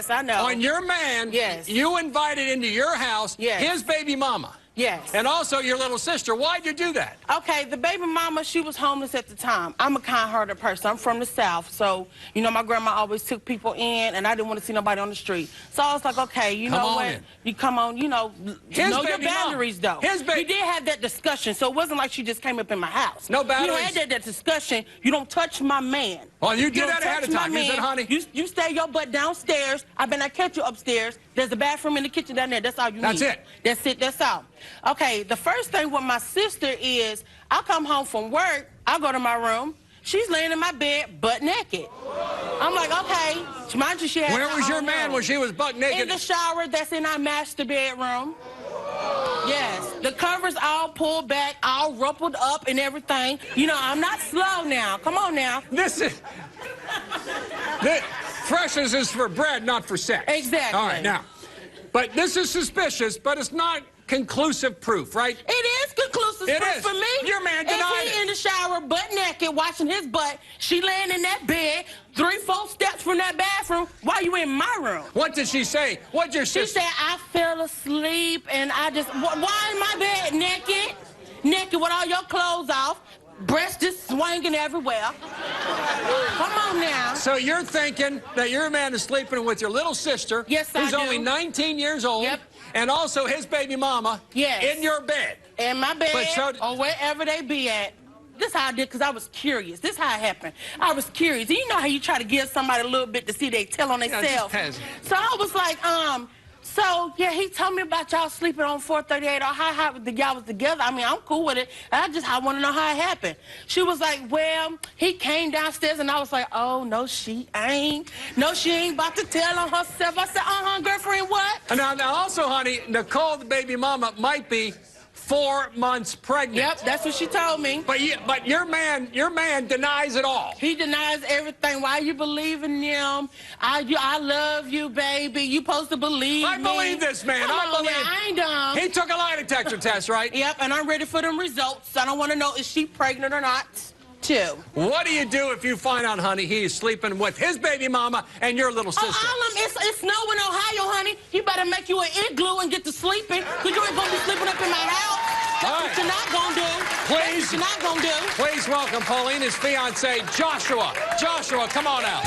Yes, I know. On your man, yes. You invited into your house yes. his baby mama. Yes. And also your little sister. Why'd you do that? Okay, the baby mama, she was homeless at the time. I'm a kind-hearted person. I'm from the South, so, you know, my grandma always took people in, and I didn't want to see nobody on the street. So I was like, okay, you know what? You come on, you know your boundaries, though. We did have that discussion, so it wasn't like she just came up in my house. No boundaries? We had that discussion. You don't touch my man. Oh, you did that ahead of time. You said, honey. You stay your butt downstairs. I better not catch you upstairs. There's a bathroom in the kitchen down there. That's all you need. That's it. That's it. That's all. Okay, the first thing with my sister is I come home from work, I go to my room, she's laying in my bed butt naked. I'm like, okay, mind you, she had Where was your man when she was butt naked? In the shower, that's in our master bedroom. Yes, the covers all pulled back, all rumpled up and everything. You know, I'm not slow now. Come on now. Freshness is for bread, not for sex. Exactly. All right, now. But this is suspicious, but it's not conclusive proof, right? It is conclusive proof for me. Your man denied it. He in the shower, butt naked, washing his butt. She laying in that bed, 3-4 steps from that bathroom. Why you in my room? What did she say? What'd your sister? She said, I fell asleep, and I just, why in my bed naked? Naked with all your clothes off. Breast just swinging everywhere. Come on now. So you're thinking that your man is sleeping with your little sister, yes, who's only 19 years old, yep. and also his baby mama, yes. in your bed. In my bed, or wherever they be at. This is how I did, because I was curious. This is how it happened. I was curious. You know how you try to give somebody a little bit to see they tell on themselves. So I was like, so, yeah, he told me about y'all sleeping on 438 or how y'all was together. I mean, I'm cool with it. I want to know how it happened. She was like, well, he came downstairs, and I was like, oh, no, she ain't. No, she ain't about to tell on herself. I said, girlfriend, what? Now, also, honey, Nicole, the baby mama, might be 4 months pregnant. Yep, that's what she told me. But your man denies it all. He denies everything. Why you believe in him? I love you, baby. You supposed to believe me. I believe this man. I ain't dumb. He took a lie detector test, right? Yep, and I'm ready for them results. I don't want to know, is she pregnant or not, too. What do you do if you find out, honey, he's sleeping with his baby mama and your little sister? It's snow in Ohio, honey. He better make you an igloo and get to sleeping, because you ain't going to be sleeping up in my house. That's what you're not going to do. Please. That's what you're not going to do. Please welcome Paulina's fiancé, Joshua. Joshua, come on out.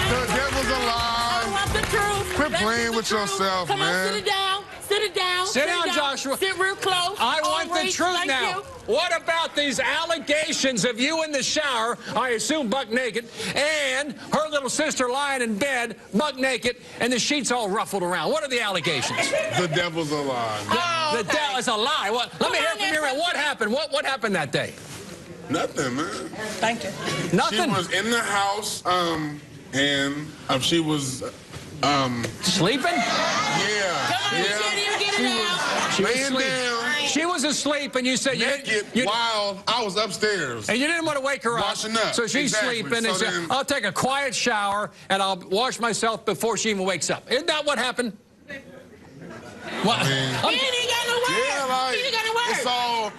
The devil's alive. I want the truth. Quit playing with yourself, man. Come on, sit it down. Sit it down. Sit down, Joshua. Sit real close. I want the truth now. What about these allegations of you in the shower, I assume buck naked, and her little sister lying in bed, buck naked, and the sheets all ruffled around? What are the allegations? The devil's alive. The devil is a lie. Let me hear from you. What happened? What happened that day? Nothing, man. Thank you. Nothing? She was in the house, and she was... Sleeping? Yeah. She was laying down. She was asleep, and you said while I was upstairs. And you didn't want to wake her up. Washing up. So she's sleeping, and said, I'll take a quiet shower, and I'll wash myself before she even wakes up. Isn't that what happened? What? He ain't got no word. Yeah, like, he ain't got no word.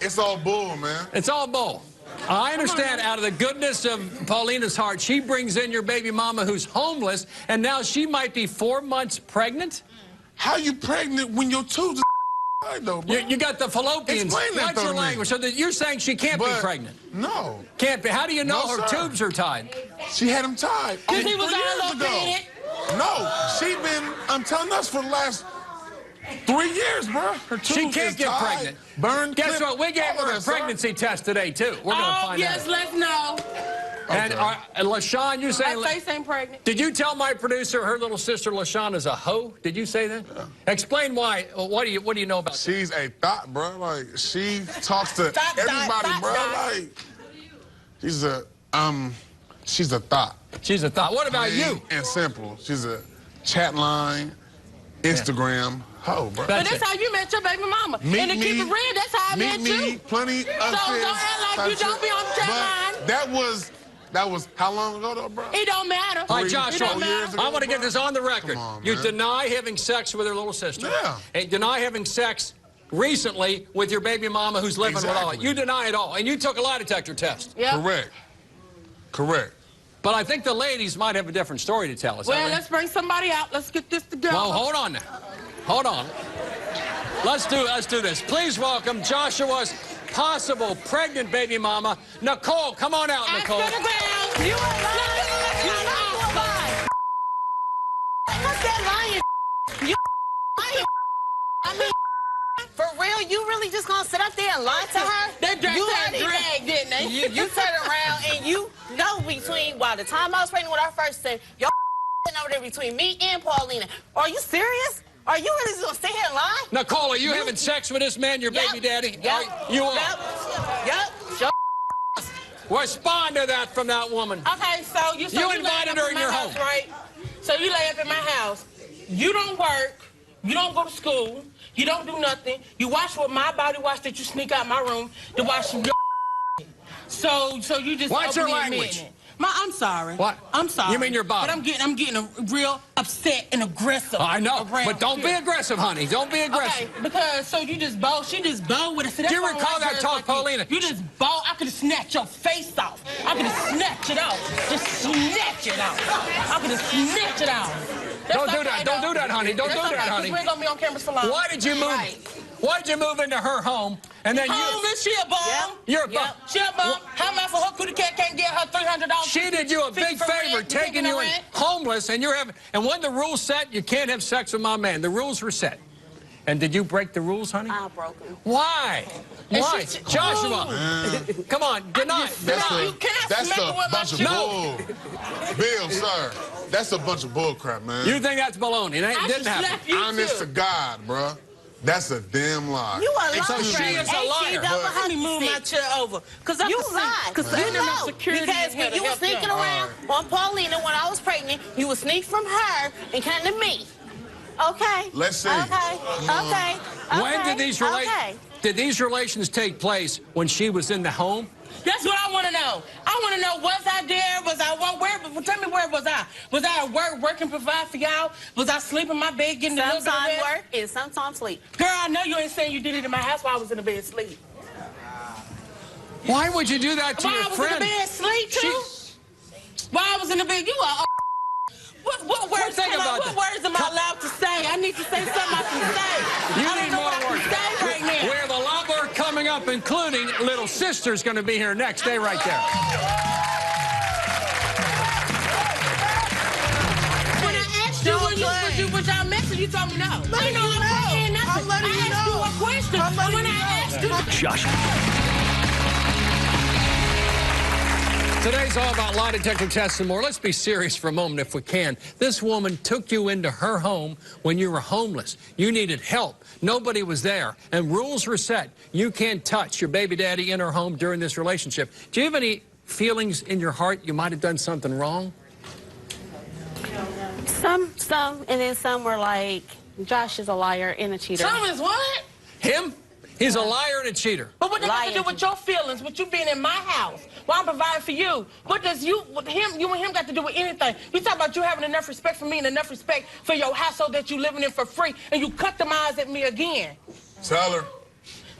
It's all bull, man. It's all bull. I understand out of the goodness of Paulina's heart, she brings in your baby mama who's homeless, and now she might be 4 months pregnant? How you pregnant when your tubes are though, bro? You got the fallopians. Explain that What's your language? So you're saying she can't be pregnant? No. Can't be. How do you know her tubes are tied? She had them tied. Because he was all up in it. No. She been, I'm telling us, for the last 3 years, bro. Her tubes She can't get pregnant. Burned. Guess what? We gave her a pregnancy test today, too. We're going to find out. Yes, let's know. And LaShawn, you saying... My face ain't pregnant. Did you tell my producer her little sister LaShawn is a hoe? Did you say that? Yeah. Explain why. What do you know about She's a thought, bro. Like, she talks to everybody, bro. Like, she's a thought. She's a thought. What about you? And simple. She's a chat line, Instagram hoe, bro. But that's how you met your baby mama. And to keep it real, that's how I met you. Plenty of So don't act like you don't be on the chat line. That was how long ago, though, bro? It don't matter. All right, Joshua, I want to get this on the record. Come on, you man. deny having sex with her little sister. Yeah. And deny having sex recently with your baby mama who's living with all. You deny it all, and you took a lie detector test. Yep. Correct. Correct. But I think the ladies might have a different story to tell us. Well, let's bring somebody out. Let's get this together. Well, hold on now. Hold on. Let's do this. Please welcome Joshua's possible pregnant baby mama, Nicole. Come on out, Nicole. You are lying. What's that lying? You lying. I mean, for real, you really just gonna sit up there and lie to her? They dragged, didn't they? You turn around and you know between, the time I was pregnant with our first son, y'all over there between me and Paulina. Are you serious? Are you really just gonna sit here and lie? Nicole, are you having sex with this man, your baby daddy? Yep. You are? Yep. Respond to that from that woman. Okay, so you invited her in your home, right? So you lay up in my house. You don't work. You don't go to school. You don't do nothing. You watch what my body watch that you sneak out my room to watch your So you just What's your language? I'm sorry. What? I'm sorry. You mean your body? But I'm getting real upset and aggressive. I know, but don't be aggressive, honey. Don't be aggressive. Okay, because you just bow. She just bowed with it. Do you recall that talk, Paulina? You just bow. I could have snatched your face off. I could have snatched it off. Just snatch it off. I could have snatched it off. Don't do that. Don't do that, honey. Don't do that, honey. We're gonna be on camera for long. Why did you move? Right. Why did you move into her home and then She a bum. Yep. You're a bum. She a bum. How much for her cootie cat can't get her $300? She did you a big favor, taking you in homeless, and you're having. And when the rules set, you can't have sex with my man. The rules were set. And did you break the rules, honey? I broke them. Why? Why? Joshua, come on, deny. That's a bunch of bull. Bill, sir, that's a bunch of bull crap, man. You think that's baloney? It didn't happen. Honest to God, bro. That's a damn lie. You a liar. So she is a liar. Let me move my chair over. You lied. Because when you were sneaking around on Paulina when I was pregnant, you would sneak from her and come to me. Okay. Let's see. Okay. When did these relations take place when she was in the home? That's what I want to know. I want to know, was I there? Was I where? Tell me, where was I? Was I at work, working, provide for y'all? Was I sleeping in my bed, getting a little bit of Sometimes rest? work and sometimes sleep. Girl, I know you ain't saying you did it in my house while I was in the bed asleep. Why would you do that to your friend? While I was in the bed asleep, too? While I was in the bed, you are... What words am I allowed to say? I need to say something I can say. You need more words. Right now. We have a lot more coming up, including Little Sister's going to be here next. Stay right there. When I asked you was y'all messing, you told me no. I'm letting you know. I asked you a question. When I asked you... Josh. Today's all about lie detector tests and more. Let's be serious for a moment if we can. This woman took you into her home when you were homeless. You needed help. Nobody was there. And rules were set. You can't touch your baby daddy in her home during this relationship. Do you have any feelings in your heart you might have done something wrong? Some, and then some were like, Josh is a liar and a cheater. Some is what? Him? He's a liar and a cheater. But what does that have to do with your feelings, with you being in my house, while I'm providing for you? What does you and him got to do with anything? You talk about you having enough respect for me and enough respect for your household that you living in for free, and you cut them eyes at me again. Tell her.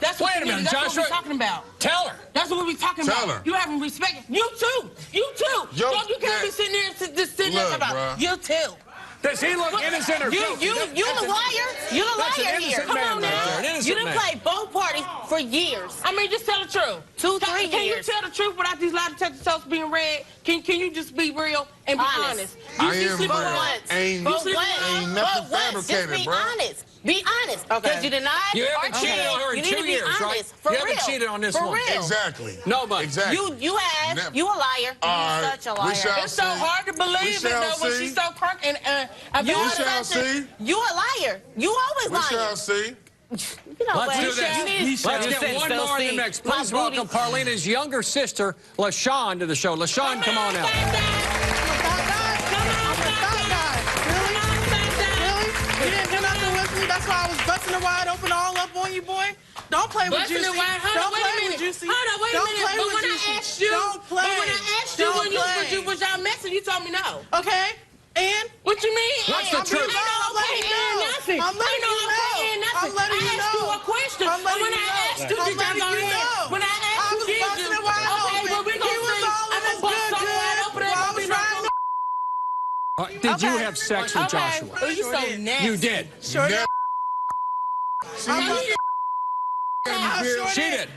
That's what that's Joshua, what we're talking about. Tell her. That's what we're talking about. Tell her. You having respect. You too. You too. You can't be sitting there just sitting there about you too. Does he look innocent or guilty? You the liar. You the liar here. Come on now. You done played both parties for years. I mean, just tell the truth. 2-3 years. Can you tell the truth without these lie detector tests being read? Can you just be real and be honest? I am real. Ain't nothing fabricated, just be bro. honest. Be honest. Because you denied You haven't cheated on her in 2 years, right? For you real. haven't cheated on this for one. Real. Exactly. Nobody. Exactly. You have. Never. You a liar. You're such a liar. It's so hard to believe it, though, when she's so crunk and we shall see. You a liar. You always lying. We shall see. You know Let's what? do this. Let's get one more in the mix. Please welcome Paulina's younger sister, LaShawn, to the show. LaShawn, come on out. You didn't do nothing with me. That's why I was busting it wide open all up on you, boy. Don't play with Juicy. Don't play with Juicy. Hold on, wait a minute. But when I asked you, was y'all messing, you told me no. Okay. And? What you mean? What's the truth? I'm letting you know. I'm letting you know. I'm letting you know. I asked you a question. When I asked you, did y'all go ahead? When I asked you, did you? Okay, well, we're going to see. I'm going to bust something right over there. Did you have sex with Joshua? Oh, you so nasty. You did. Sure did. She did.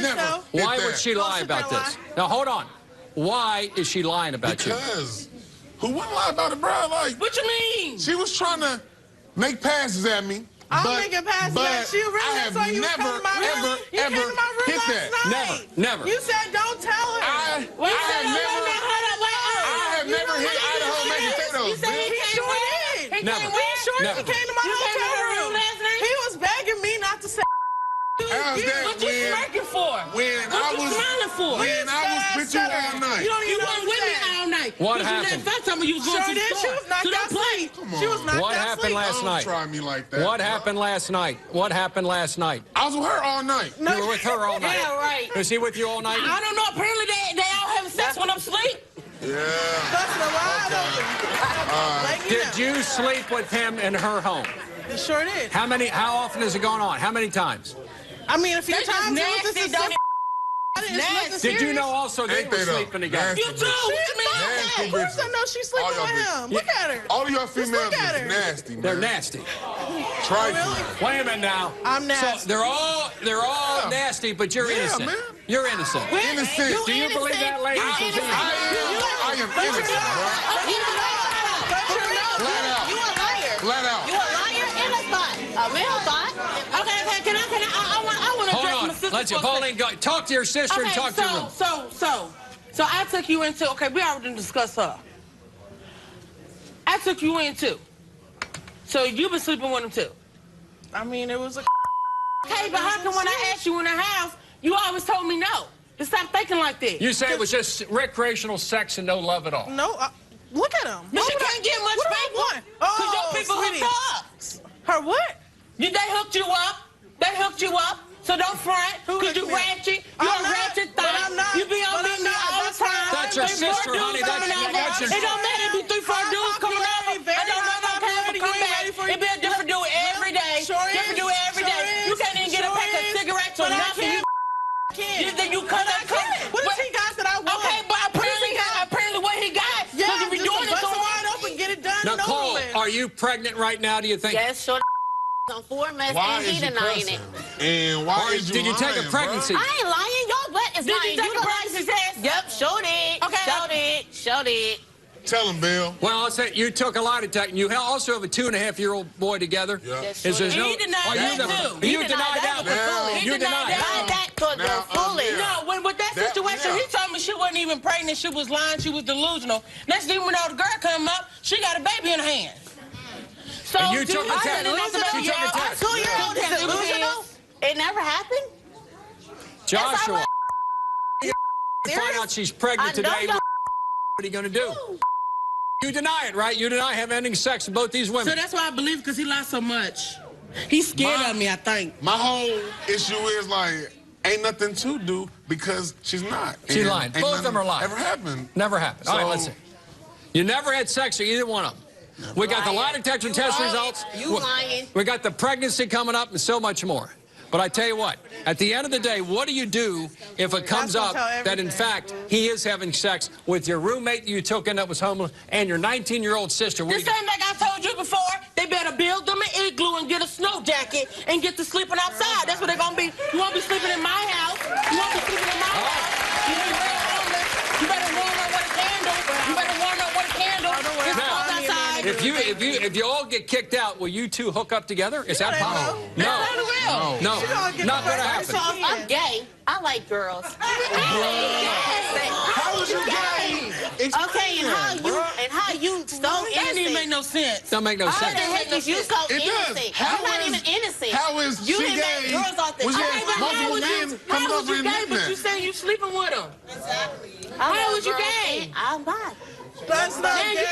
Never. Why would she lie about this? Now, hold on. Why is she lying about you? Because who wouldn't lie about it, bro? Like, what you mean? She was trying to make passes at me. I'm making passes at you. Really? I have never, ever hit that. Never. You said don't tell her. I have never hit Idaho making potatoes. He sure did. He came to my hotel room. He was begging me not to say. What you smirking for? What you smiling for? When I was with you all night. You weren't with me all night. What happened? You was going to the store. She was knocked out asleep. She was knocked out asleep. What happened last night? Don't try me like that. What happened last night? What happened last night? I was with her all night. You were with her all night. Yeah, right. Was he with you all night? I don't know. Apparently they all having sex when I'm asleep. Yeah. Did you sleep with him in her home? He sure did. How often has it gone on? How many times? I mean, a few times. Did you know also they were sleeping together? You too. Of course I know she's sleeping with him. Look at her. All of y'all females are nasty, man. They're nasty. Trifling. Wait a minute now. I'm nasty. So they're all nasty, but you're innocent. Man. You're innocent. Innocent. Do you believe that, ladies and gentlemen? I am innocent, bro. Flat out. You a liar and a bot. A real bot. Okay, can I want to address my sister. Let's Pauline, go talk to your sister and talk to her. So I took you into, we already discussed her. I took you in too. So you've been sleeping with him too. I mean, it was a. Okay, but how come when I asked you in the house, you always told me no? To stop thinking like that. You said it was just recreational sex and no love at all. No, look at him. But she can't get much paper. Because your people hooked her up. Her what? They hooked you up. They hooked you up. So don't front, because you ratchet. You're a ratchet thing. You be on me all the time. That's your sister, honey. That's It don't matter if you 3-4 dudes coming over. It don't matter if you come back. It be a different dude every day. Different dude every day. You can't even get a pack of cigarettes or nothing. You cut that cut. What has he got that I want? Okay, but apparently what he got. Yeah, you be doing it so wide open, get it done. Nicole, are you pregnant right now, do you think? Yes, sure. On 4 months and he denying it. And why is did you take a pregnancy? I ain't lying. Your butt is lying. Did you take a pregnancy test? Yep, sure did. Okay. Sure did. Tell him, Bill. Well, I'll say you took a lie detector. You also have a 2.5-year-old boy together. Yeah. Yes, He denied that too. You denied that one. He denied that. No, with that situation, he told me she wasn't even pregnant. She was lying. She was delusional. Next thing we know, the girl come up. She got a baby in her hand. So and you took a test. She took a test. 2-year-old is delusional. It never happened. Joshua, find out she's pregnant today. What are you going to do? You deny it, right? You deny him ending sex with both these women. So that's why I believe, because he lied so much. He's scared of me, I think. My whole issue is like, ain't nothing to do because she's not. She's lying. Both of them are lying. Never happened. Never happened. All right, let's see. You never had sex with either one of them. We got the lie detector test results. You lying. We got the pregnancy coming up and so much more. But I tell you what, at the end of the day, what do you do if it comes up that, in fact, he is having sex with your roommate you took in that was homeless and your 19-year-old sister? The same like I told you before, they better build them an igloo and get a snow jacket and get to sleeping outside. That's what they're going to be. You won't be sleeping in my house. You won't be sleeping in my house. You better warm up with a candle. You better warm up with a candle. If you all get kicked out, will you two hook up together? Is that possible? No. No. Not gonna happen. I'm gay. I like girls. How was you gay? Okay, and how you so innocent? That didn't make no sense. Don't make no sense. How the heck is you so innocent? You're not even innocent. How is you she gay? Girls off the Was multiple men coming over and gay, eating but you saying you sleeping with him? Exactly. How was you gay? I'm bi. That's not gay.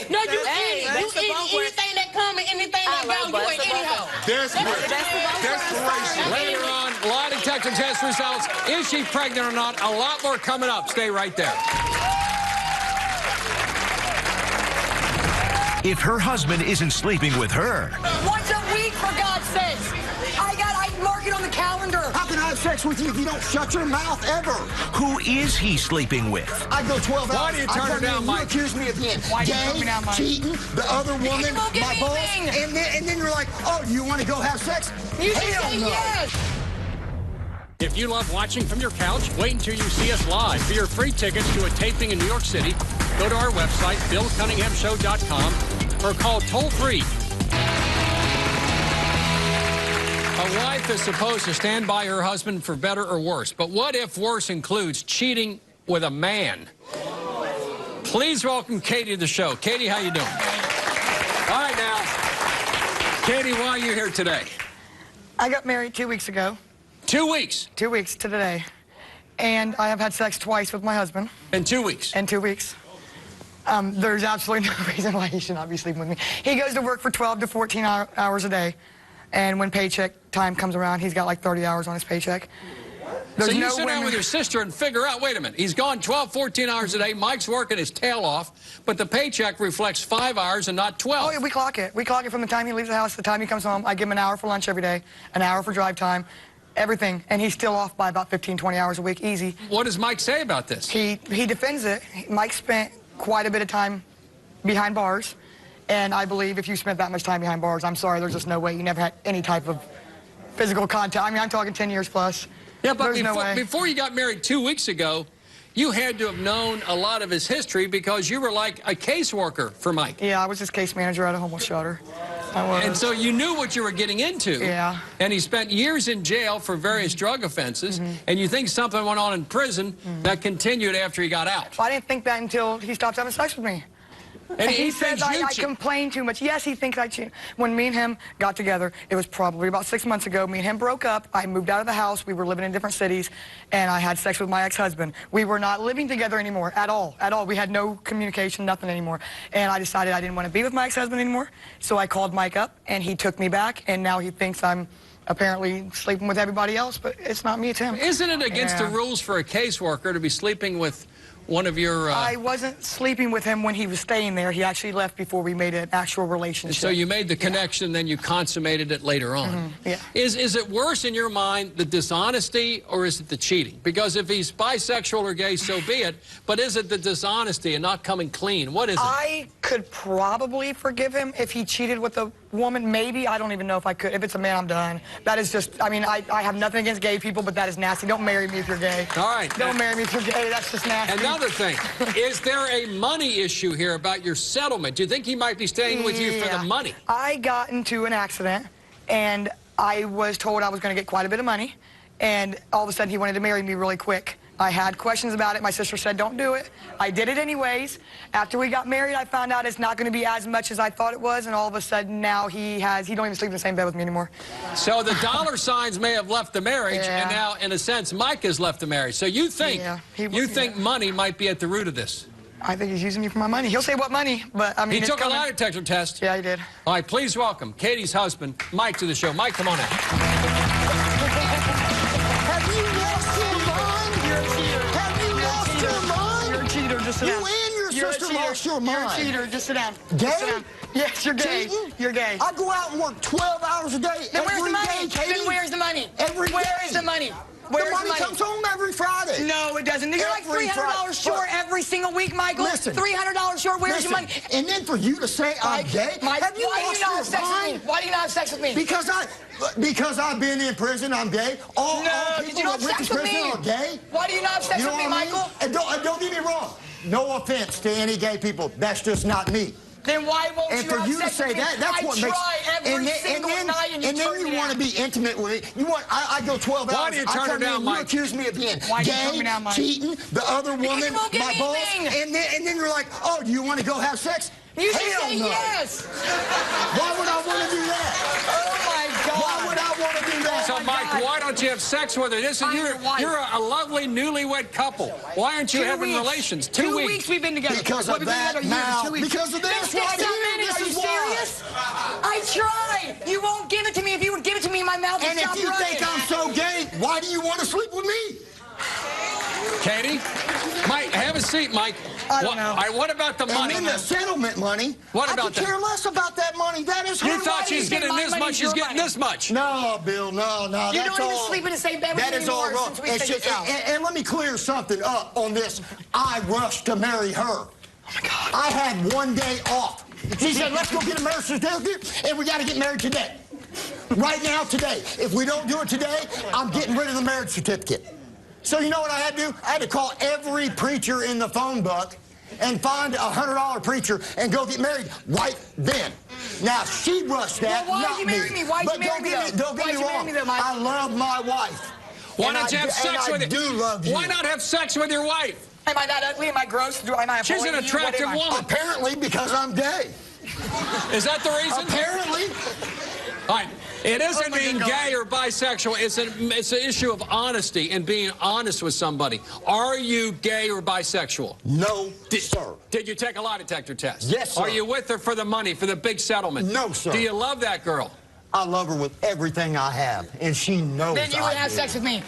No, you eat. You eat anything that come and anything that go. You ain't anyhow. Desperation. Later on, lie detector test results. Is she pregnant or not? A lot more coming up. Stay right there. if her husband isn't sleeping with her. Once a week, for God's sakes. I mark it on the calendar. How can I have sex with you if you don't shut your mouth ever? Who is he sleeping with? I go 12 hours. Why do you turn her down, Mike? You accuse me of being gay, Mike? cheating, the other woman, my boss, and then you're like, oh, you want to go have sex? You say yes. If you love watching from your couch, wait until you see us live. For your free tickets to a taping in New York City, go to our website, BillCunninghamShow.com, or call toll-free. A wife is supposed to stand by her husband for better or worse. But what if worse includes cheating with a man? Please welcome Katie to the show. Katie, how you doing? All right, now. Katie, why are you here today? I got married 2 weeks ago. 2 weeks? 2 weeks to today. And I have had sex twice with my husband. In 2 weeks? In 2 weeks. There's absolutely no reason why he should not be sleeping with me. He goes to work for 12 to 14 hours a day. And when paycheck time comes around, he's got like 30 hours on his paycheck. So you sit down with your sister and figure out, wait a minute, he's gone 12, 14 hours a day, Mike's working his tail off, but the paycheck reflects 5 hours and not 12. Oh, yeah, we clock it. We clock it from the time he leaves the house to the time he comes home. I give him an hour for lunch every day, an hour for drive time, everything. And he's still off by about 15, 20 hours a week, easy. What does Mike say about this? He defends it. Mike spent quite a bit of time behind bars. And I believe if you spent that much time behind bars, I'm sorry, there's just no way you never had any type of physical contact. I mean, I'm talking 10 years plus. Yeah, but before you got married 2 weeks ago, you had to have known a lot of his history because you were like a caseworker for Mike. Yeah, I was his case manager at a homeless shelter. I was. And so you knew what you were getting into. Yeah. And he spent years in jail for various drug offenses, and you think something went on in prison that continued after he got out. Well, I didn't think that until he stopped having sex with me. And he says I complain too much. Yes, he thinks I cheat. When me and him got together, it was probably about 6 months ago. Me and him broke up. I moved out of the house. We were living in different cities, and I had sex with my ex-husband. We were not living together anymore at all, at all. We had no communication, nothing anymore. And I decided I didn't want to be with my ex-husband anymore, so I called Mike up, and he took me back, and now he thinks I'm apparently sleeping with everybody else, but it's not me, it's him. Isn't it against the rules for a caseworker to be sleeping with one of your... I wasn't sleeping with him when he was staying there. He actually left before we made an actual relationship. So you made the connection, then you consummated it later on. Yeah. Is it worse in your mind, the dishonesty, or is it the cheating? Because if he's bisexual or gay, so be it. But is it the dishonesty and not coming clean? What is it? I could probably forgive him if he cheated with a woman. Maybe. I don't even know if I could. If it's a man, I'm done. That is just, I mean, I have nothing against gay people, but that is nasty. Don't marry me if you're gay. All right. Don't marry me if you're gay. That's just nasty. Another thing, is there a money issue here about your settlement? Do you think he might be staying with you for the money? I got into an accident, and I was told I was going to get quite a bit of money, and all of a sudden he wanted to marry me really quick. I had questions about it. My sister said, don't do it. I did it anyways. After we got married, I found out it's not going to be as much as I thought it was, and all of a sudden now he don't even sleep in the same bed with me anymore. So the dollar signs may have left the marriage, and now, in a sense, Mike has left the marriage. So you think, money might be at the root of this? I think he's using me for my money. He'll say what money, but I mean, he took a lie detector test. Yeah, he did. All right, please welcome Katie's husband, Mike, to the show. Mike, come on in. Have you lost your mind? You're a cheater. Have you lost your mind? You're a cheater. Just sit down. You and your sister lost your mind. You're a cheater. Just sit down. Gay? Just sit down. Yes, you're gay. Cheating? You're gay. I go out and work 12 hours a day. Then where's the money? Katie. Then where's the money? Every day. Where is the money? The money comes home every Friday. No, it doesn't. You're like $300 short every single week, Michael. Listen. $300 short. Where's your money? And then for you to say I'm gay, have you lost your mind? Why do you not have sex with me? Because I've been in prison, I'm gay. All people that went to prison are gay. Why do you not have sex with me, Michael? And don't get me wrong. No offense to any gay people. That's just not me. Then why won't and you for have you sex to say with me? that, that's what makes. Every single night and then you want to be intimate with it. You want? I go 12 hours. Why do you turn her down, Mike? You accuse me of being gay, down, cheating, the other woman, my boss, and then you're like, oh, do you want to go have sex? You should say yes. Why would I want to do that? Oh my God. Why would I want to do that? So, Mike, why don't you have sex with her? You're a lovely newlywed couple. Why aren't you having relations? 2 weeks. 2 weeks we've been together. Because of that now. Because of this. Are you serious? I tried. You won't give it to me. If you would give it to me, my mouth would stop running. And if you think I'm so gay, why do you want to sleep with me? Katie? Mike, have a seat, Mike. I don't know. All right, what about the money? And then the settlement money. What about I could care less about that money. That is her You thought money. she's getting this much, she's getting this much. No, Bill, no. You don't even sleep in the same bed with me anymore since we figured this out. And let me clear something up on this. I rushed to marry her. Oh, my God. I had 1 day off. She said, let's go get a marriage certificate, and we got to get married today. Right now, today. If we don't do it today, I'm getting rid of the marriage certificate. So you know what I had to do? I had to call every preacher in the phone book and find a $100 preacher and go get married right then. Now, she rushed that, well, why not did you marry me? Why did you marry me, though? Don't get me wrong. I love my wife. Why not have sex with her? I do love you. Why not have sex with your wife? Am I that ugly? Am I gross? Am I She's an attractive woman. Apparently, because I'm gay. Is that the reason? Apparently. All right. It isn't being gay or bisexual. It's an issue of honesty and being honest with somebody. Are you gay or bisexual? No, sir. Did you take a lie detector test? Yes, sir. Are you with her for the money, for the big settlement? No, sir. Do you love that girl? I love her with everything I have, and she knows Then you would have sex with me.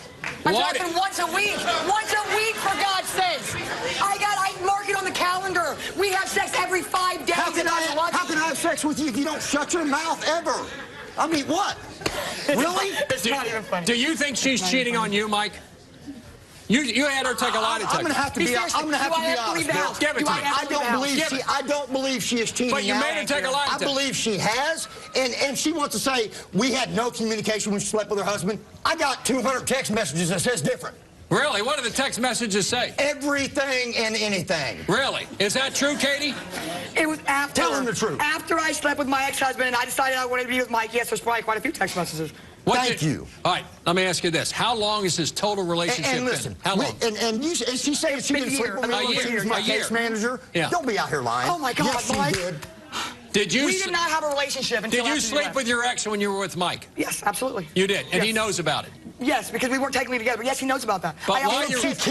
I'm talking once a week. Once a week, for God's sakes. I mark it on the calendar. We have sex every 5 days. How can I have sex with you if you don't shut your mouth ever? I mean, what? Really? It's not even funny. Do you think she's cheating on you, Mike? You had her take a lie detector. I'm gonna have to be honest. Give it to me. I don't believe she is cheating. But you made her take a lie detector. I believe she has, and she wants to say we had no communication when she slept with her husband. I got 200 text messages that says different. Really? What do the text messages say? Everything and anything. Really? Is that true, Katie? It was after. Tell him the truth. After I slept with my ex-husband and I decided I wanted to be with Mike, yes, there's probably quite a few text messages. Thank you. All right, let me ask you this. How long is this total relationship and listen, been? How long? And she said she didn't sleep with me when she was my case manager. Yeah. Don't be out here lying. Oh, my God, yes, Mike. She did. We did not have a relationship until Did you sleep with your ex when you were with Mike? Yes, absolutely. You did, and yes. he knows about it? Yes, because we weren't technically together. Yes, he knows about that. But I also kissed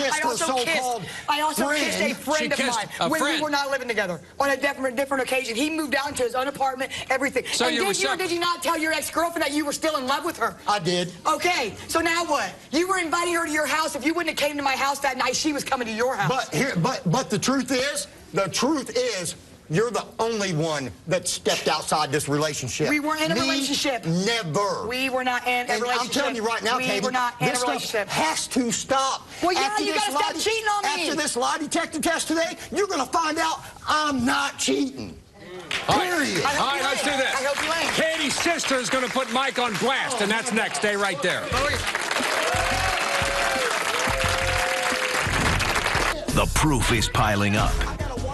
a friend of mine when we were not living together on a different occasion. He moved out into his own apartment, everything. So and did you not tell your ex-girlfriend that you were still in love with her? I did. Okay, so now what? You were inviting her to your house. If you wouldn't have came to my house that night, she was coming to your house. But the truth is, you're the only one that stepped outside this relationship. We weren't in a relationship. Never. We were not in a relationship. I'm telling you right now, Katie, we were not in a relationship. Has to stop. Well, yeah, you gotta stop cheating on me. After this lie detector test today, you're gonna find out I'm not cheating. Period. All right, let's do this. I hope you ain't. Katie's sister is going to put Mike on blast, and that's next. Stay right there. The proof is piling up.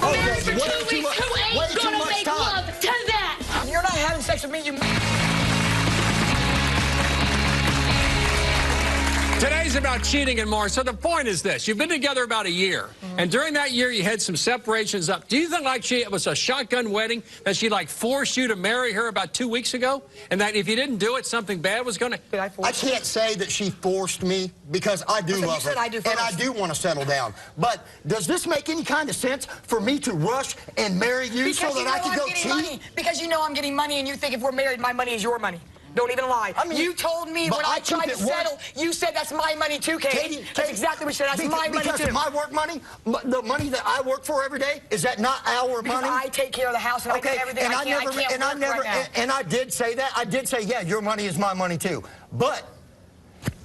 Married for 2 weeks, who ain't gonna make love to that? You're not having sex with me, you... Today's about cheating and more. So the point is this. You've been together about a year. And during that year, you had some separations up. Do you think like it was a shotgun wedding, that she like forced you to marry her about 2 weeks ago? And that if you didn't do it, something bad was going to... I can't say that she forced me because I do love her. And I do want to settle down. But does this make any kind of sense for me to rush and marry you so that I can go cheat? Because you know I'm getting money and you think if we're married, my money is your money. Don't even lie. I mean, you told me when I tried to settle, you said that's my money too, Katie. That's exactly what you said. That's my money too. Because my work money, the money that I work for every day, is that not our money? I take care of the house and I do everything. And I did say that. I did say, yeah, your money is my money too. But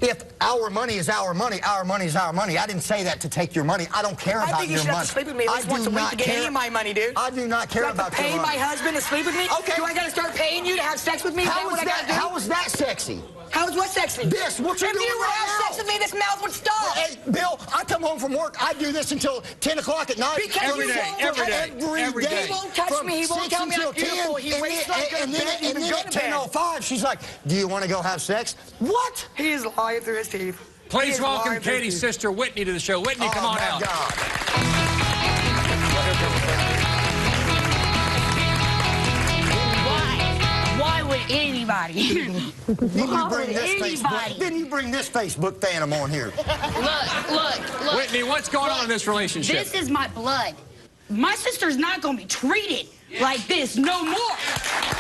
if our money is our money, our money is our money. I didn't say that to take your money. I don't care about your money. I think you should have to sleep with me at least once a week to get any of my money, dude. I do not care about your money. Do I have to pay my husband to sleep with me? Okay. Do I got to start paying you to have sex with me? How is that sexy? How is what sexy? This, what you're doing right now. If you were to have sex with me, this mouth would stop. Hey, Bill, I come home from work. I do this until 10 o'clock at night. Every day. He won't touch me. He won't tell me I'm beautiful. He waits like a bed. And then at 10:05, she's like, do you want to go have sex? What? He is lying through his teeth. Please welcome Katie's sister, Whitney, to the show. Whitney, come on out. God. Why would anybody? Then you bring this Facebook phantom on here. Look. Whitney, what's going on in this relationship? This is my blood. My sister's not going to be treated like this no more.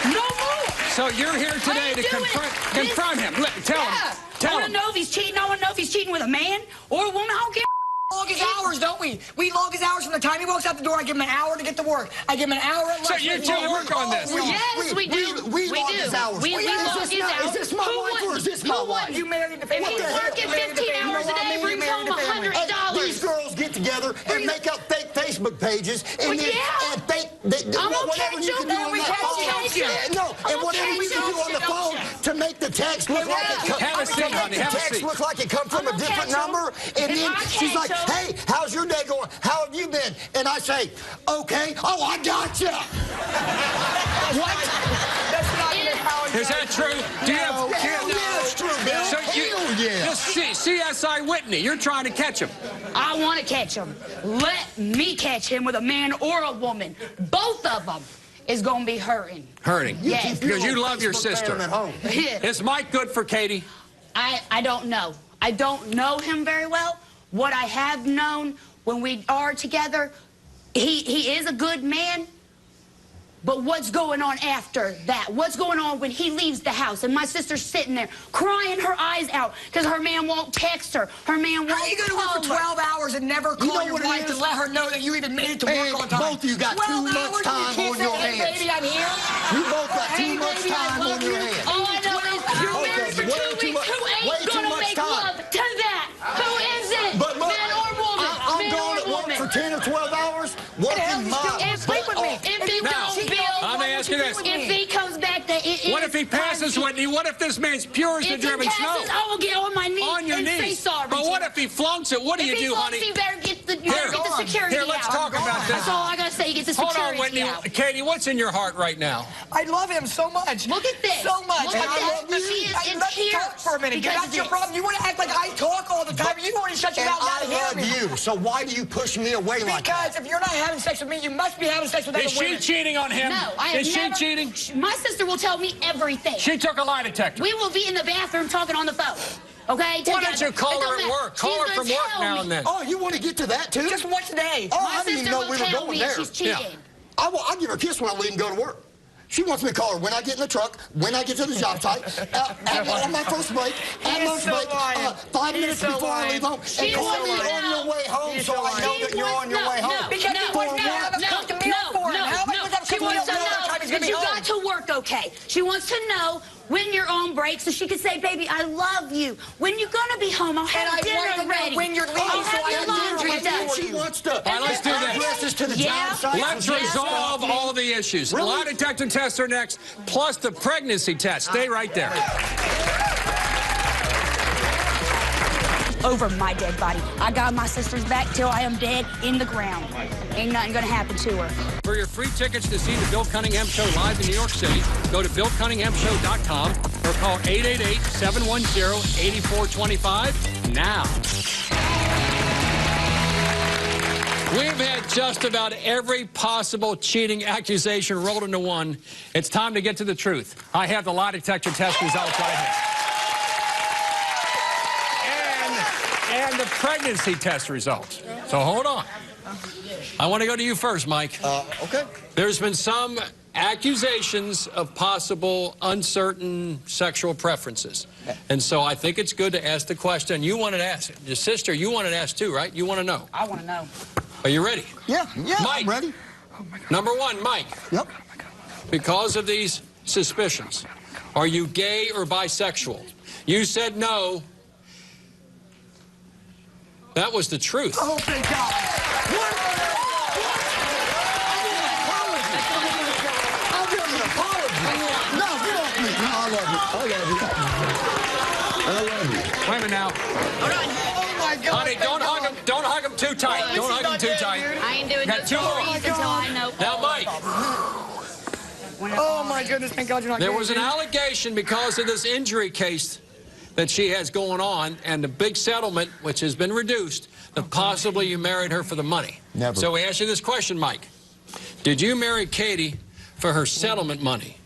No more. So you're here today to confront him. Tell him. I want to know if he's cheating. I want to know if he's cheating with a man or a woman. I don't care. log his hours, don't we? We log his hours from the time he walks out the door. I give him an hour to get to work. I give him an hour at lunch. So you two work on this? Yes, we do. We log his hours. We log his hours. Is this my wife or is this my wife? You married the family. If he's working 15 hours a day, brings home $100. These girls get together and make up fake Facebook pages and fake whatever you can do on that phone. No, and whatever you can do on the phone to make the text look like it come from a different number. And then she's like, "Hey, how's your day going? How have you been?" And I say, "Okay." "Oh, I gotcha." What? That's not even how it Is that true? Do you have? Yeah, it's true, Bill. So this CSI Whitney, you're trying to catch him. I want to catch him. Let me catch him with a man or a woman. Both of them is going to be hurting. Hurting? Yes. Because you love your sister. Is Mike good for Katie? I don't know. I don't know him very well. What I have known when we are together, he is a good man. But what's going on after that? What's going on when he leaves the house and my sister's sitting there crying her eyes out because her man won't text her, her man won't call her? How are you going to work for 12 hours and never call your wife to let her know that you even made it to work on time? Both of you got too much time on your hands. Baby, I'm here. You both got too much time on your hands. All I know is you're married for 2 weeks. Who ain't going to make love to that? Who isn't? Man or woman? I'm going to work for 10 or 12 hours. Working Let me ask you this. If he comes back, what if he passes, Whitney? What if this man's pure as the driven snow? I will get on my knees and say sorry. But what if he flunks it? What do you do, honey? If he flunks, you better get the security out. Here, let's talk about this. That's all I got to say. You get the security out. Hold on, Whitney. Katie, what's in your heart right now? I love him so much. Look at this. So much. Look at this. She is in Let me tears. talk for a minute. That's your problem. You want to act like I talk all the time. You want to shut your mouth down and I love you, so why do you push me away like that? Because if you're not having sex with me, you must be having sex with other women. Is she cheating on him? No, I am Is she cheating? My sister will tell me everything. She took a lie detector. We will be in the bathroom talking on the phone. Okay? Why don't you call her at work? Call her from work now and then. Oh, you want to get to that too? Just once a day. Oh, My I didn't even know we were going there. She's cheating. Yeah. I'll give her a kiss when I leave and go to work. She wants me to call her when I get in the truck, when I get to the job site, on my first break, at lunch break, 5 minutes before I leave home, and call me on your way home so I know that you're on your way home. Because he wants to have a cooked meal for him. How am I supposed to have a She cooked meal wants to for him? know that you got to work okay. She wants to know when you're on break so she can say, baby, I love you. When you're going to be home, I'll have dinner ready. When you're leaving, I'll have your laundry done. She wants to. All right, let's do this. To the job site. Let's resolve all the issues. Really? Lie detector tests are next, plus the pregnancy test. Stay right there. Over my dead body. I got my sister's back till I am dead in the ground. Ain't nothing gonna happen to her. For your free tickets to see the Bill Cunningham Show live in New York City, go to BillCunninghamShow.com or call 888-710-8425 now. We've had just about every possible cheating accusation rolled into one. It's time to get to the truth. I have the lie detector test results right here. And the pregnancy test results. So hold on. I want to go to you first, Mike. Okay. There's been some accusations of possible uncertain sexual preferences. And so I think it's good to ask the question. You wanted to ask. Your sister, you wanted to ask too, right? You want to know. I want to know. Are you ready? Yeah, Mike, I'm ready. Number one, Mike. Yep. Because of these suspicions, are you gay or bisexual? You said no. That was the truth. Oh, thank God. What? I'll give an apology. No, get off me. No, I love you. I love you. Wait a minute now. Oh, my God. Honey, don't hug him too tight. Don't hug him too tight. I ain't doing Got two more. until I know. Now, Mike. Oh, my goodness. Thank God you're not There gay. was an allegation because of this injury case that she has going on and the big settlement, which has been reduced, that possibly you married her for the money. Never. So we ask you this question, Mike. Did you marry Katie for her settlement money?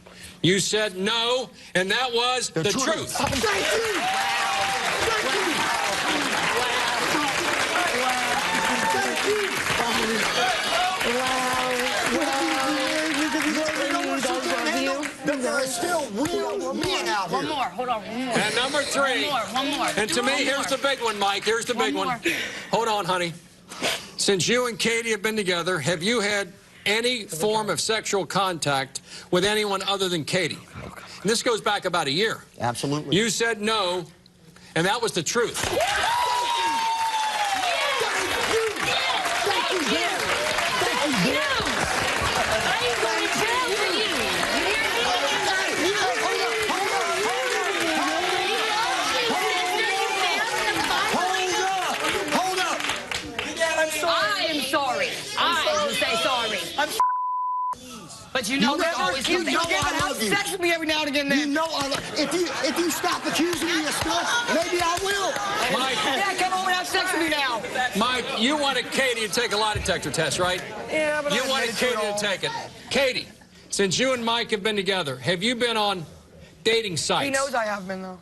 You said no, and that was the truth. Thank you. Thank you. There are still real men out here. One more. Hold on. One more. And number three. One more. And to me, here's the big one, Mike. Here's the big one. Hold on, honey. since you and Katie have been together, have you had any form of sexual contact with anyone other than Katie? And this goes back about a year. Absolutely. You said no, and that was the truth. But you know there's always you know I love you. Sex with me every now and again. Then. You know I love. If you stop accusing me of stuff, maybe I will. Mike, yeah, come over and have sex with me now. Mike, you wanted Katie to take a lie detector test, right? Yeah, but you wanted Katie to take it. Katie, since you and Mike have been together, have you been on dating sites? He knows I have been though.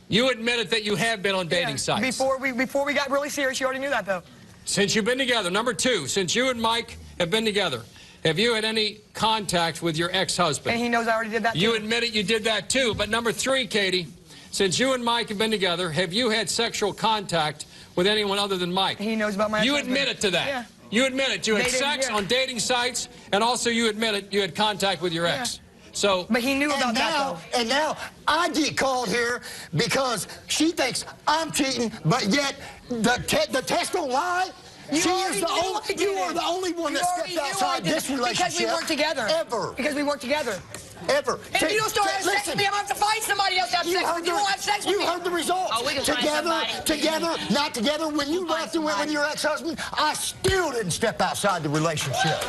You admitted that you have been on dating sites. Before we got really serious, you already knew that though. Since you've been together, number two, since you and Mike have been together, have you had any contact with your ex-husband? And he knows I already did that too. You admitted you did that too. But number three, Katie, since you and Mike have been together, have you had sexual contact with anyone other than Mike? He knows about my You ex-husband. admitted to that. Yeah. You admitted you had sex on dating sites, and also you admitted you had contact with your ex. So, but he knew about that though. And now I get called here because she thinks I'm cheating, but yet the test don't lie. You are the only one that stepped outside this relationship. Because we work together. Ever. Because we work together. Ever. And if you don't start having sex with me, I'm going to have to find somebody else to have sex with. You won't have sex with me. You heard the results. Oh, we can Together, not together. When you left and went with your ex-husband, I still didn't step outside the relationship.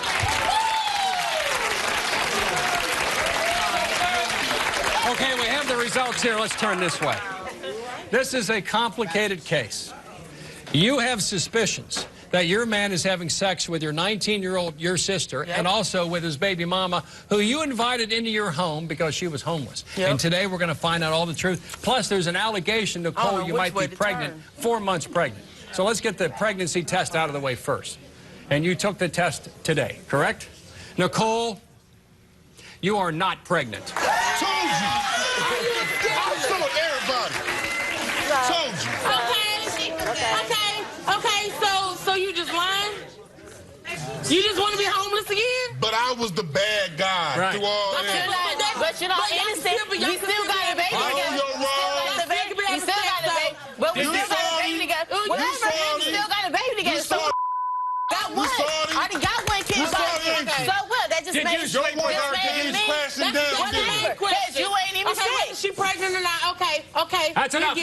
okay, we have the results here. Let's turn this way. This is a complicated case. You have suspicions that your man is having sex with your 19-year-old, your sister, and also with his baby mama, who you invited into your home because she was homeless. And today we're going to find out all the truth. Plus, there's an allegation, Nicole, you might be pregnant, 4 months pregnant. So let's get the pregnancy test out of the way first. And you took the test today, correct? Nicole, you are not pregnant. Told you. I told everybody. Told you. Okay, so you just lying? You just want to be homeless again? But I was the bad guy through all that. But you're not innocent. You still got a baby together. You still got a baby. But we still got a baby together. Whatever, we still got a baby together. So got one. I done got one kid. So what? That just makes you you ain't even sick. Is she pregnant or not? Okay. That's enough.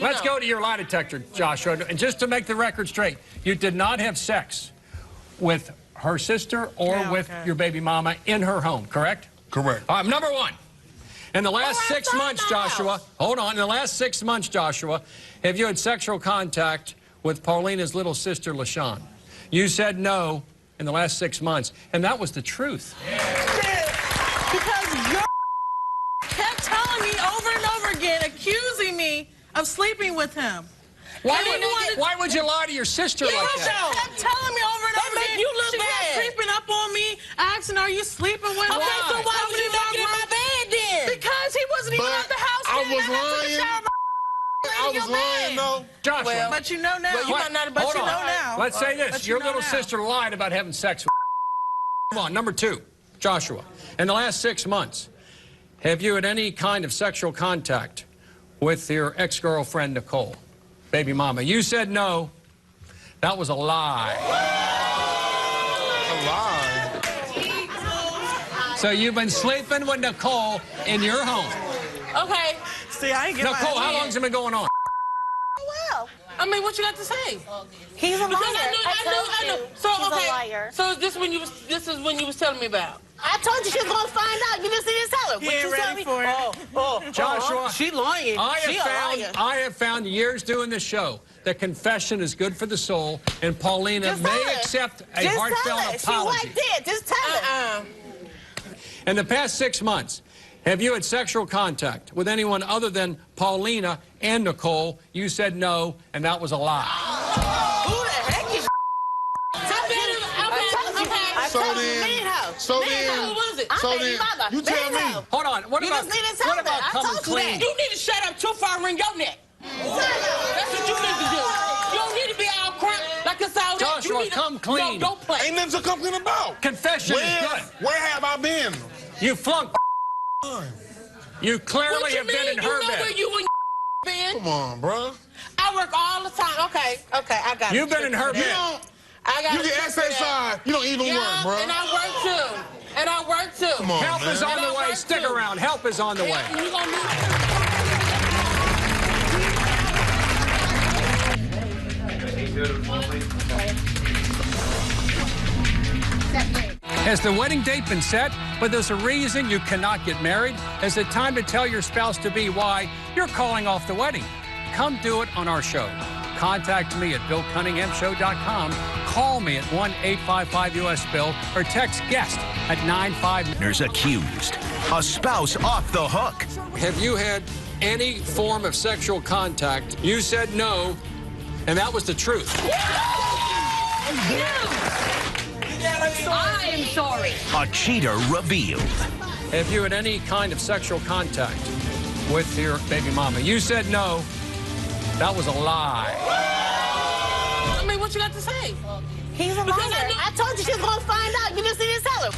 Let's go to your lie detector, Joshua. And just to make the record straight, you did not have sex with her sister or with your baby mama in her home, correct? Correct. Number one, in the last 6 months, Joshua, hold on, in the last 6 months, Joshua, have you had sexual contact with Paulina's little sister, LaShawn? You said no in the last 6 months, and that was the truth. Because you kept telling me over and over again, accusing me of sleeping with him. Why would you lie to your sister like that? You kept telling me over and over again. You look she bad. kept creeping up on me, asking, are you sleeping with me? Okay, so why was you knocking in my bed then? Because he wasn't even at the house. I was lying. I was lying, though. Joshua. Well, but you know now. But you might not, but you know now. Let's say this. Your little sister lied about having sex with Come on, number two, Joshua. In the last 6 months, have you had any kind of sexual contact with your ex-girlfriend, Nicole, baby mama? You said no. That was a lie. A lie? So you've been sleeping with Nicole in your home. Okay. See, I ain't getting Nicole, how long's it been going on? Well, I mean, what you got to say? he's a liar. I knew. So She's okay. a liar. So this is when you was telling me about. I told you she was going to find out. You just didn't tell her. You ain't ready for it. Joshua, She lying. I have found years doing this show that confession is good for the soul, and Paulina Just may tell her. accept a Just heartfelt tell her. apology. She like that. Just tell her. In the past 6 months, have you had sexual contact with anyone other than Paulina and Nicole? You said no, and that was a lie. Who the heck is So then, you tell me. Hold on. What about coming clean? You need to shut up too far and wring your neck. That's what you need to do. You don't need to be all crap like it's all or come clean. No, don't play. Ain't nothing to come clean about. Confession is good. Where have I been? You flunked. You clearly have been in her bed. You know where you and been? Come on, bro. I work all the time. Okay, I got it. You've been in her bed. I got you get SSI. You don't even work, bro. And I work too. And I work too. Come on, Help is on the way. Stick around. Help is on the way. You gonna Has the wedding date been set, but there's a reason you cannot get married? Is it time to tell your spouse-to-be why you're calling off the wedding? Come do it on our show. Contact me at BillCunninghamShow.com. Call me at 1-855-US-BILL or text guest at 95. There's accused. A spouse off the hook. Have you had any form of sexual contact? You said no, and that was the truth. I am sorry. A cheater revealed. Have you had any kind of sexual contact with your baby mama? You said no. That was a lie. I mean, what you got to say? He's a liar. I told you she was going to find out. You just didn't tell her.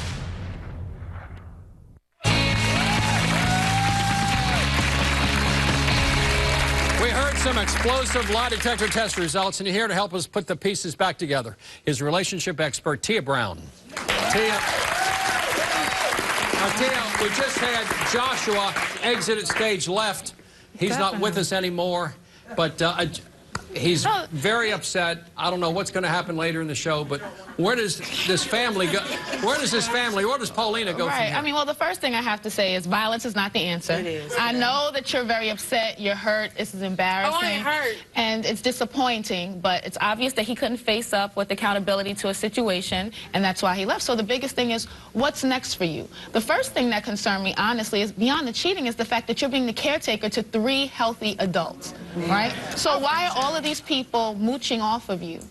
We heard some explosive lie detector test results, and you're here to help us put the pieces back together is relationship expert Tia Brown. Tia, we just had Joshua exit at stage left. He's not with us anymore, but he's very upset. I don't know what's going to happen later in the show, but where does this family go? Where does Paulina go from here? I mean, well, the first thing I have to say is violence is not the answer. It is. I know that you're very upset. You're hurt. This is embarrassing. Oh, I ain't hurt. And it's disappointing, but it's obvious that he couldn't face up with accountability to a situation, and that's why he left. So the biggest thing is, what's next for you? The first thing that concerned me, honestly, is beyond the cheating is the fact that you're being the caretaker to 3 healthy adults, right? So why are all of these people mooching off of you?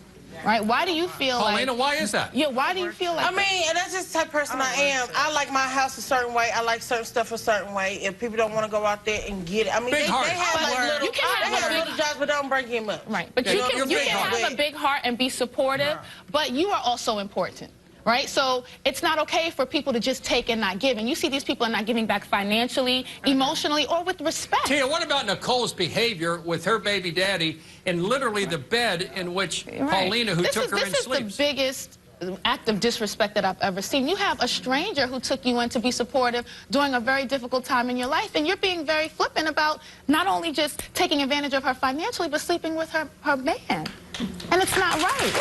Right? Why do you feel Paulina, why is that? Yeah, why do you feel like I mean, and that's just the type of person I am. I like my house a certain way. I like certain stuff a certain way. If people don't want to go out there and get it, I mean, they have like little, you can have little jobs, but don't bring him up. Right, but you can have a big heart and be supportive, but you are also important. Right? So it's not okay for people to just take and not give. And you see these people are not giving back financially, emotionally, or with respect. Tia, what about Nicole's behavior with her baby daddy in literally the bed in which Paulina, who took her in, sleeps? This is the biggest act of disrespect that I've ever seen. You have a stranger who took you in to be supportive during a very difficult time in your life, and you're being very flippant about not only just taking advantage of her financially, but sleeping with her man. And it's not right.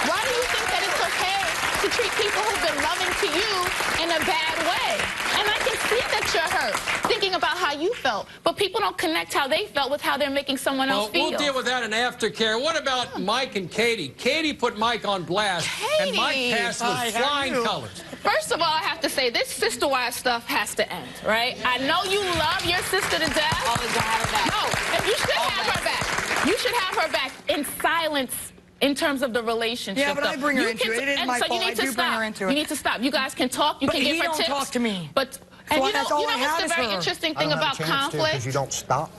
Why do you think that it's okay to treat people who've been loving to you in a bad way? And I can see that you're hurt, thinking about how you felt. But people don't connect how they felt with how they're making someone else feel. We'll deal with that in aftercare. What about Mike and Katie? Katie put Mike on blast, and Mike passed with flying colors. First of all, I have to say, this sister-wives stuff has to end, right? I know you love your sister to death. Always gonna have her back. No, and you should have her back. You should have her back in silence. In terms of the relationship, yeah, but I bring her into it. It is my fault. I do bring her into it. You need to stop. You guys can talk. You can give her tips. But he don't talk to me. But and you know what's the very interesting thing about conflict? Because you don't stop.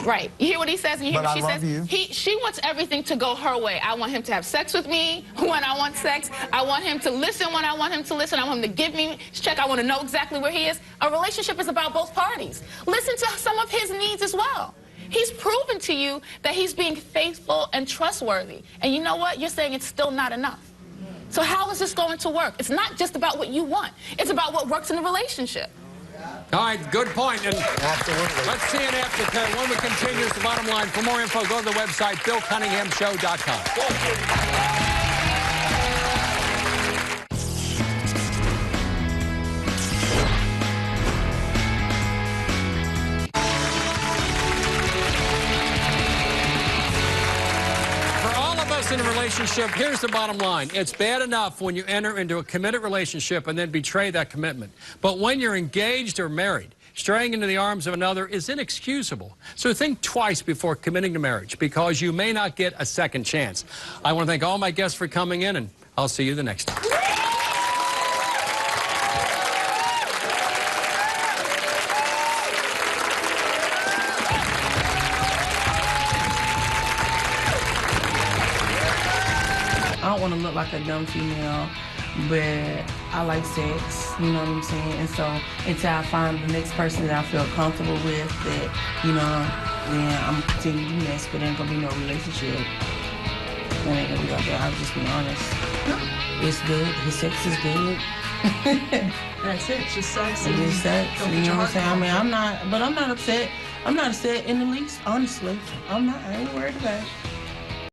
Right. You hear what he says, and you hear what she says? You. She wants everything to go her way. I want him to have sex with me when I want sex. I want him to listen when I want him to listen. I want him to give me his check. I want to know exactly where he is. A relationship is about both parties. Listen to some of his needs as well. He's proven to you that he's being faithful and trustworthy. And you know what? You're saying it's still not enough. So how is this going to work? It's not just about what you want. It's about what works in the relationship. All right, good point. And absolutely. Let's see an aftercare. When we continue, it's the bottom line. For more info, go to the website, BillCunninghamShow.com. In a relationship, here's the bottom line. It's bad enough when you enter into a committed relationship and then betray that commitment. But when you're engaged or married, straying into the arms of another is inexcusable. So think twice before committing to marriage, because you may not get a second chance. I want to thank all my guests for coming in, and I'll see you the next time. I don't want to look like a dumb female, but I like sex, you know what I'm saying? And so until I find the next person that I feel comfortable with, that, you know, then I'm gonna continue to mess, but there ain't gonna be no relationship. It ain't gonna be like that. I'll just be honest. It's good. His sex is good. That's it. Just sex. It is sex. You know what I'm saying? I mean, I'm not upset. I'm not upset in the least, honestly. I ain't worried about it.